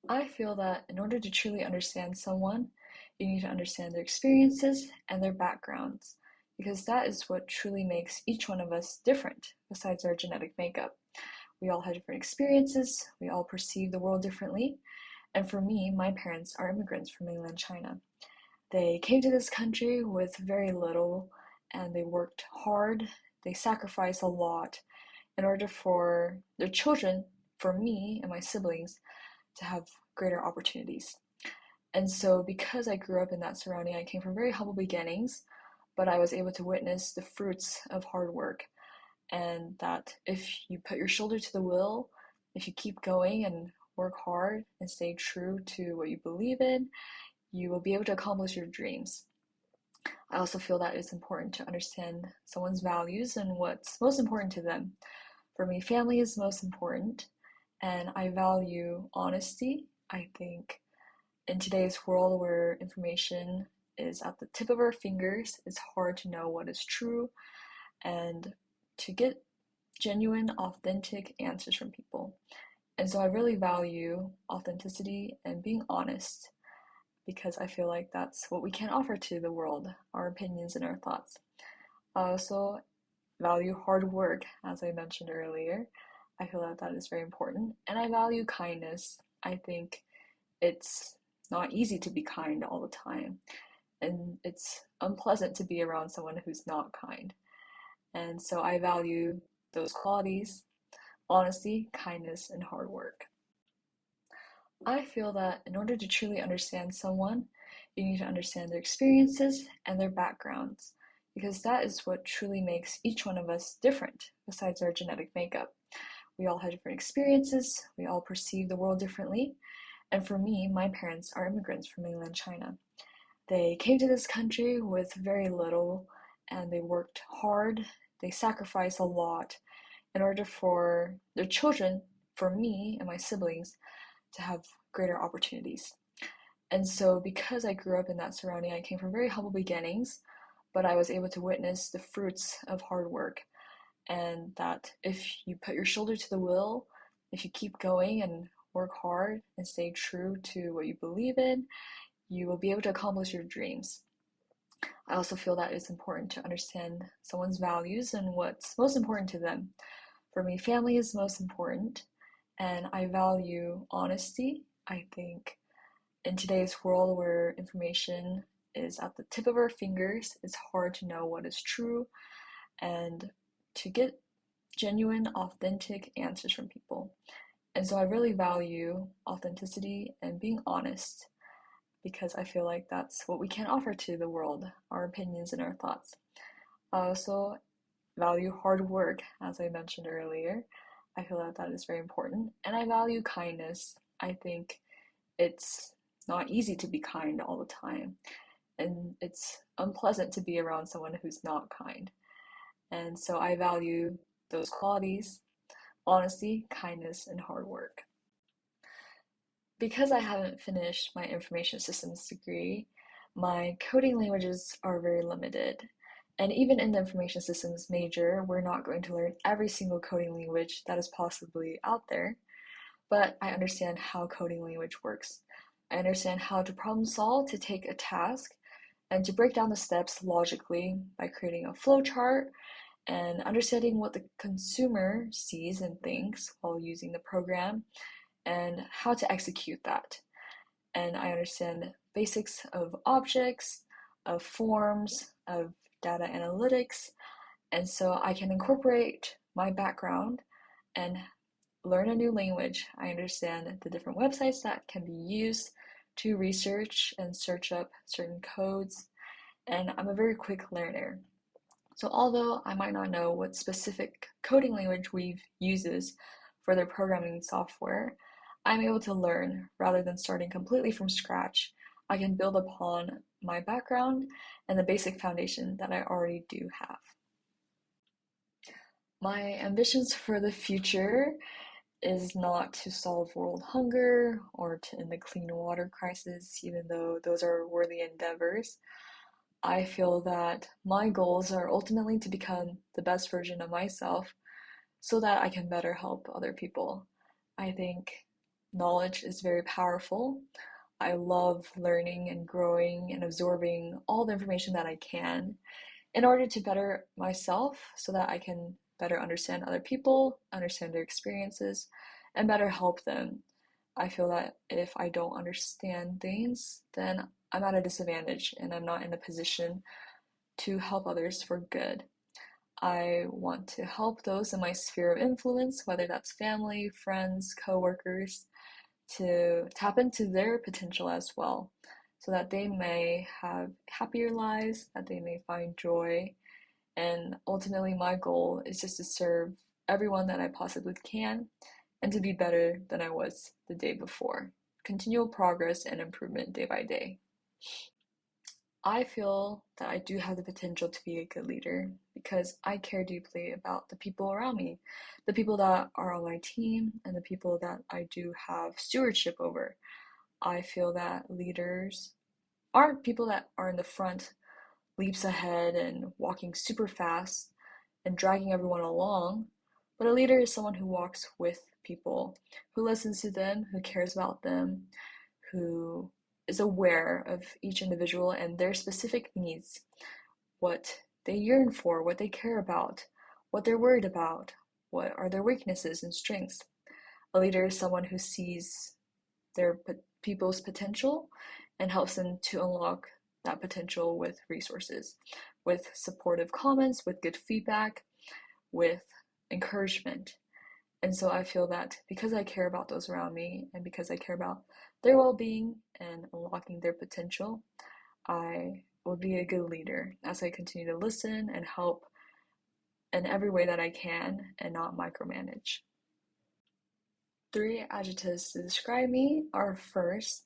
I feel that in order to truly understand someone, you need to understand their experiences and their backgrounds, because that is what truly makes each one of us different, besides our genetic makeup. We all have different experiences, we all perceive the world differently, and for me, my parents are immigrants from mainland China. They came to this country with very little, and they worked hard, they sacrificed a lot in order for their children, for me and my siblings, to have greater opportunities. And so, because I grew up in that surrounding, I came from very humble beginnings, but I was able to witness the fruits of hard work. And that if you put your shoulder to the wheel, if you keep going and work hard and stay true to what you believe in, you will be able to accomplish your dreams. I also feel that it's important to understand someone's values and what's most important to them. For me, family is most important, and I value honesty. I think in today's world where information is at the tip of our fingers, it's hard to know what is true and to get genuine, authentic answers from people. And so I really value authenticity and being honest because I feel like that's what we can offer to the world, our opinions and our thoughts. I also value hard work, as I mentioned earlier. I feel that that is very important. And I value kindness. I think it's not easy to be kind all the time. And it's unpleasant to be around someone who's not kind. And so I value those qualities: honesty, kindness, and hard work. I feel that in order to truly understand someone, you need to understand their experiences and their backgrounds, because that is what truly makes each one of us different, besides our genetic makeup. We all have different experiences, we all perceive the world differently, and for me, my parents are immigrants from mainland China. They came to this country with very little, and they worked hard, they sacrificed a lot in order for their children, for me and my siblings, to have greater opportunities. And so, because I grew up in that surrounding, I came from very humble beginnings, but I was able to witness the fruits of hard work. And that if you put your shoulder to the wheel, if you keep going and work hard and stay true to what you believe in, you will be able to accomplish your dreams. I also feel that it's important to understand someone's values and what's most important to them. For me, family is most important, and I value honesty. I think in today's world where information is at the tip of our fingers, it's hard to know what is true and to get genuine, authentic answers from people. And so I really value authenticity and being honest because I feel like that's what we can offer to the world, our opinions and our thoughts. I also value hard work, as I mentioned earlier. I feel that that is very important. And I value kindness. I think it's not easy to be kind all the time. And it's unpleasant to be around someone who's not kind. And so I value those qualities: honesty, kindness, and hard work. Because I haven't finished my information systems degree, my coding languages are very limited. And even in the information systems major, we're not going to learn every single coding language that is possibly out there, but I understand how coding language works. I understand how to problem solve to take a task and to break down the steps logically by creating a flowchart and understanding what the consumer sees and thinks while using the program and how to execute that. And I understand basics of objects, of forms, of data analytics, and so I can incorporate my background and learn a new language. I understand the different websites that can be used to research and search up certain codes, and I'm a very quick learner. So although I might not know what specific coding language Weave uses for their programming software, I'm able to learn rather than starting completely from scratch. I can build upon my background and the basic foundation that I already do have. My ambitions for the future is not to solve world hunger or to end the clean water crisis, even though those are worthy endeavors. I feel that my goals are ultimately to become the best version of myself so that I can better help other people. I think knowledge is very powerful. I love learning and growing and absorbing all the information that I can in order to better myself so that I can better understand other people, understand their experiences, and better help them. I feel that if I don't understand things, then I'm at a disadvantage and I'm not in a position to help others for good. I want to help those in my sphere of influence, whether that's family, friends, coworkers, to tap into their potential as well, so that they may have happier lives, that they may find joy. And ultimately, my goal is just to serve everyone that I possibly can and to be better than I was the day before. Continual progress and improvement day by day. I feel that I do have the potential to be a good leader because I care deeply about the people around me, the people that are on my team, and the people that I do have stewardship over. I feel that leaders aren't people that are in the front, leaps ahead and walking super fast and dragging everyone along, but a leader is someone who walks with people, who listens to them, who cares about them, who is aware of each individual and their specific needs, what they yearn for, what they care about, what they're worried about, what are their weaknesses and strengths. A leader is someone who sees their people's potential and helps them to unlock that potential with resources, with supportive comments, with good feedback, with encouragement. And so I feel that because I care about those around me and because I care about their well being and unlocking their potential, I will be a good leader as I continue to listen and help in every way that I can and not micromanage. Three adjectives to describe me are: first,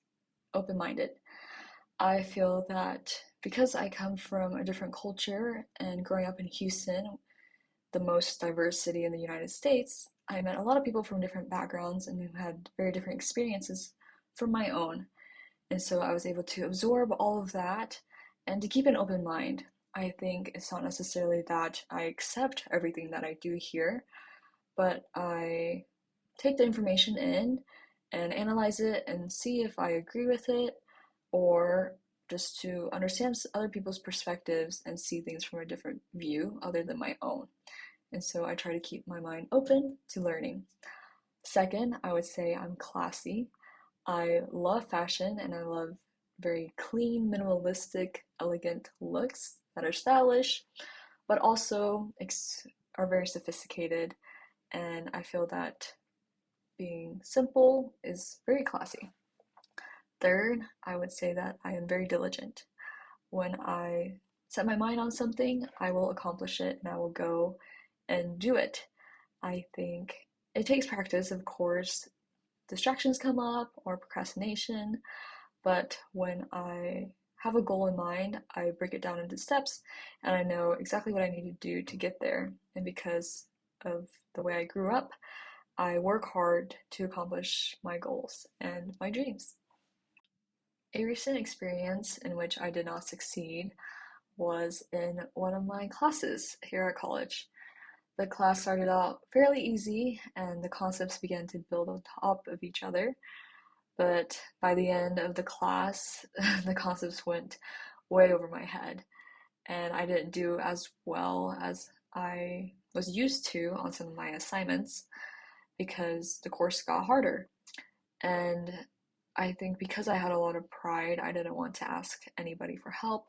open minded. I feel that because I come from a different culture and growing up in Houston, the most diverse city in the United States, I met a lot of people from different backgrounds and who had very different experiences from my own. And so I was able to absorb all of that and to keep an open mind. I think it's not necessarily that I accept everything that I do here, but I take the information in and analyze it and see if I agree with it, or just to understand other people's perspectives and see things from a different view other than my own. And so I try to keep my mind open to learning. Second, I would say I'm classy. I love fashion and I love very clean, minimalistic, elegant looks that are stylish, but also are very sophisticated. And I feel that being simple is very classy. Third, I would say that I am very diligent. When I set my mind on something, I will accomplish it and I will go and do it. I think it takes practice, of course. Distractions come up or procrastination, but when I have a goal in mind, I break it down into steps and I know exactly what I need to do to get there. And because of the way I grew up, I work hard to accomplish my goals and my dreams. A recent experience in which I did not succeed was in one of my classes here at college. The class started out fairly easy and the concepts began to build on top of each other. But by the end of the class, the concepts went way over my head, and I didn't do as well as I was used to on some of my assignments because the course got harder. And I think because I had a lot of pride, I didn't want to ask anybody for help.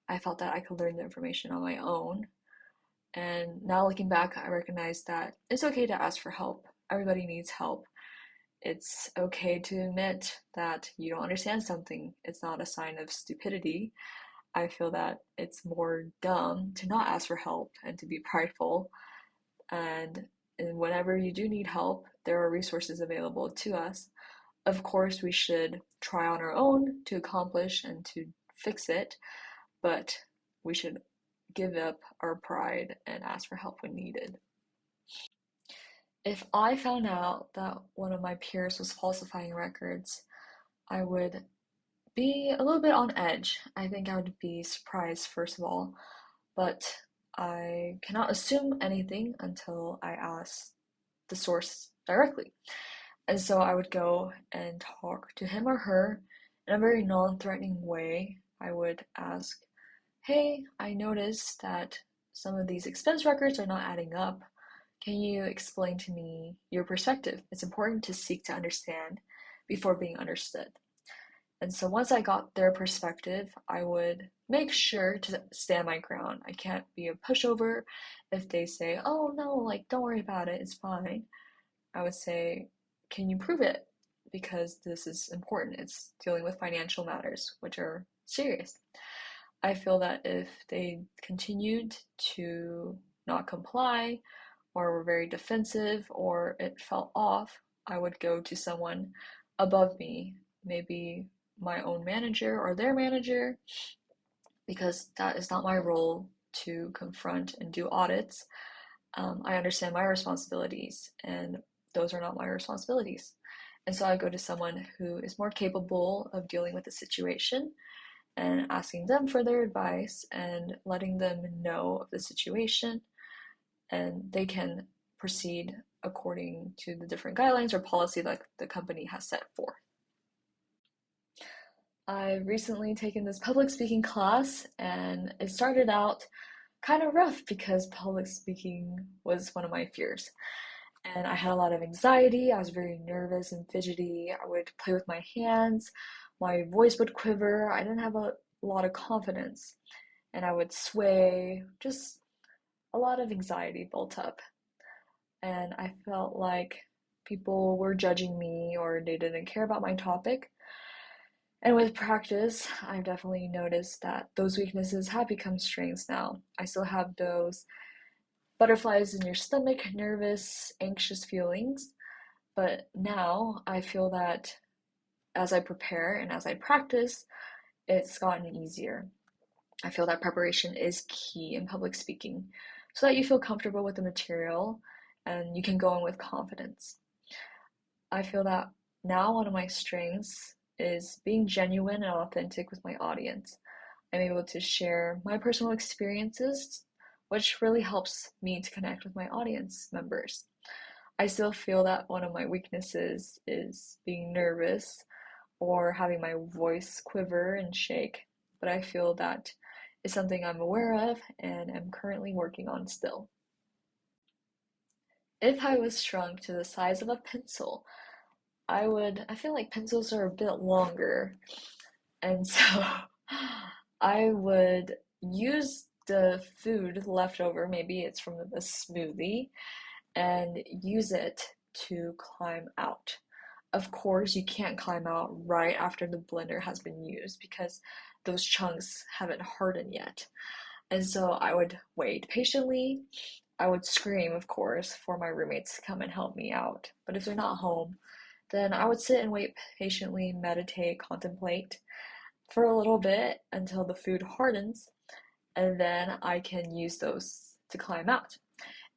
I felt that I could learn the information on my own. And now looking back, I recognize that it's okay to ask for help. Everybody needs help. It's okay to admit that you don't understand something. It's not a sign of stupidity. I feel that it's more dumb to not ask for help and to be prideful. And whenever you do need help, there are resources available to us. Of course, we should try on our own to accomplish and to fix it, but we should give up our pride and ask for help when needed. If I found out that one of my peers was falsifying records, I would be a little bit on edge. I think I would be surprised, first of all, but I cannot assume anything until I ask the source directly. And so I would go and talk to him or her in a very non-threatening way. I would ask, hey, I noticed that some of these expense records are not adding up. Can you explain to me your perspective? It's important to seek to understand before being understood. And so once I got their perspective, I would make sure to stand my ground. I can't be a pushover. If they say, oh no, like, don't worry about it, it's fine, I would say, can you prove it? Because this is important. It's dealing with financial matters, which are serious. I feel that if they continued to not comply or were very defensive or it felt off, I would go to someone above me, maybe my own manager or their manager, because that is not my role to confront and do audits. I understand my responsibilities, and those are not my responsibilities. And so I go to someone who is more capable of dealing with the situation and asking them for their advice and letting them know of the situation, and they can proceed according to the different guidelines or policy that the company has set forth. I've recently taken this public speaking class, and it started out kind of rough because public speaking was one of my fears. And I had a lot of anxiety. I was very nervous and fidgety. I would play with my hands. My voice would quiver. I didn't have a lot of confidence. And I would sway. Just a lot of anxiety built up. And I felt like people were judging me or they didn't care about my topic. And with practice, I've definitely noticed that those weaknesses have become strengths now. I still have those butterflies in your stomach, nervous, anxious feelings, but now I feel that as I prepare and as I practice, it's gotten easier. I feel that preparation is key in public speaking so that you feel comfortable with the material and you can go in with confidence. I feel that now one of my strengths is being genuine and authentic with my audience. I'm able to share my personal experiences, which really helps me to connect with my audience members. I still feel that one of my weaknesses is being nervous or having my voice quiver and shake, but I feel that is something I'm aware of and am currently working on still. If I was shrunk to the size of a pencil, I feel like pencils are a bit longer, and so I would use the food left over, maybe it's from a smoothie, and use it to climb out. Of course, you can't climb out right after the blender has been used because those chunks haven't hardened yet. And so I would wait patiently. I would scream, of course, for my roommates to come and help me out. But if they're not home, then I would sit and wait patiently, meditate, contemplate for a little bit until the food hardens, and then I can use those to climb out.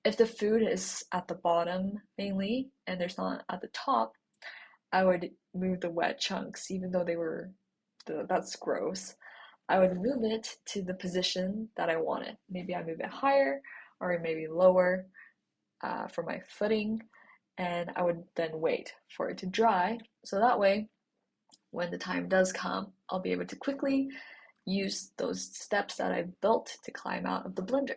If the food is at the bottom mainly and there's not at the top, I would move the wet chunks, even though that's gross. I would move it to the position that I want it. Maybe I move it higher or maybe lower for my footing, and I would then wait for it to dry. So that way, when the time does come, I'll be able to quickly use those steps that I built to climb out of the blender.